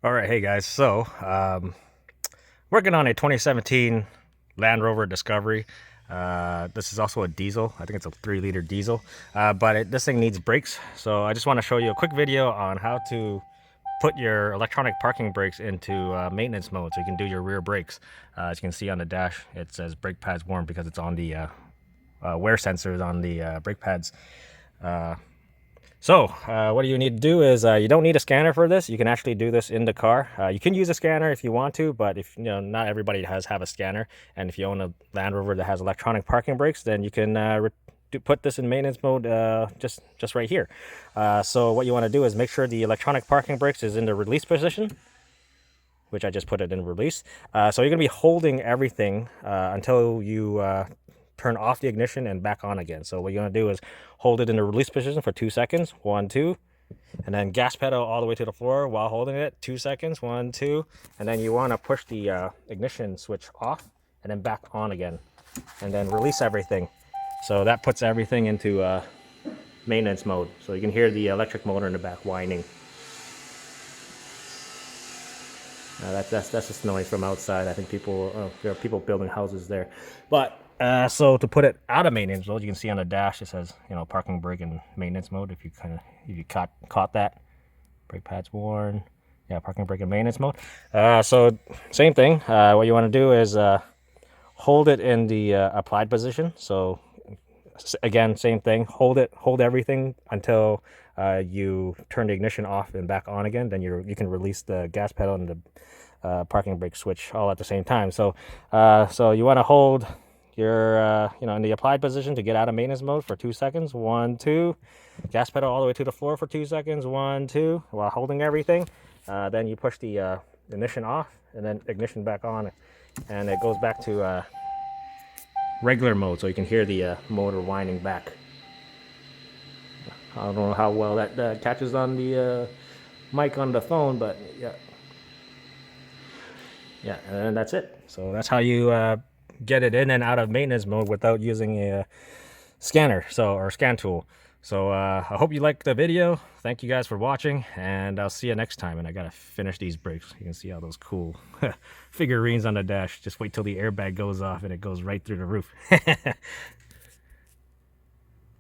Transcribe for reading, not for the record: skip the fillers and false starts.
All right, hey guys. Working on a 2017 Land Rover Discovery. This is also a diesel. I think it's a 3-liter diesel, but this thing needs brakes. So I just want to show you a quick video on how to put your electronic parking brakes into maintenance mode, so you can do your rear brakes. As you can see on the dash, it says brake pads warm because it's on the wear sensors on the brake pads. What you need to do is you don't need a scanner for this. You can actually do this in the car. You can use a scanner if you want to, but if not everybody have a scanner, and if you own a Land Rover that has electronic parking brakes, then you can put this in maintenance mode just right here. So what you want to do is make sure the electronic parking brakes is in the release position, which I just put it in release. So you're gonna be holding everything until you turn off the ignition and back on again. So what you're gonna do is hold it in the release position for 2 seconds, 1, 2, and then gas pedal all the way to the floor while holding it, 2 seconds, 1, 2, and then you wanna push the ignition switch off and then back on again, and then release everything. So that puts everything into maintenance mode. So you can hear the electric motor in the back whining. That's just noise from outside. I think there are people building houses there. But so to put it out of maintenance mode, you can see on the dash it says parking brake and maintenance mode. If you caught that, brake pads warn. Yeah, parking brake and maintenance mode. So same thing. What you want to do is hold it in the applied position. So again, same thing. Hold everything until you turn the ignition off and back on again. Then you can release the gas pedal and the parking brake switch all at the same time. So you want to hold your in the applied position to get out of maintenance mode for 2 seconds. 1, 2. Gas pedal all the way to the floor for 2 seconds. 1, 2. While holding everything, then you push the ignition off and then ignition back on, and it goes back to regular mode, so you can hear the motor whining back. I don't know how well that catches on the mic on the phone, but yeah, and that's it. So that's how you get it in and out of maintenance mode without using a scanner, or scan tool. So I hope you liked the video. Thank you guys for watching, and I'll see you next time. And I gotta finish these brakes. You can see all those cool figurines on the dash. Just wait till the airbag goes off and it goes right through the roof.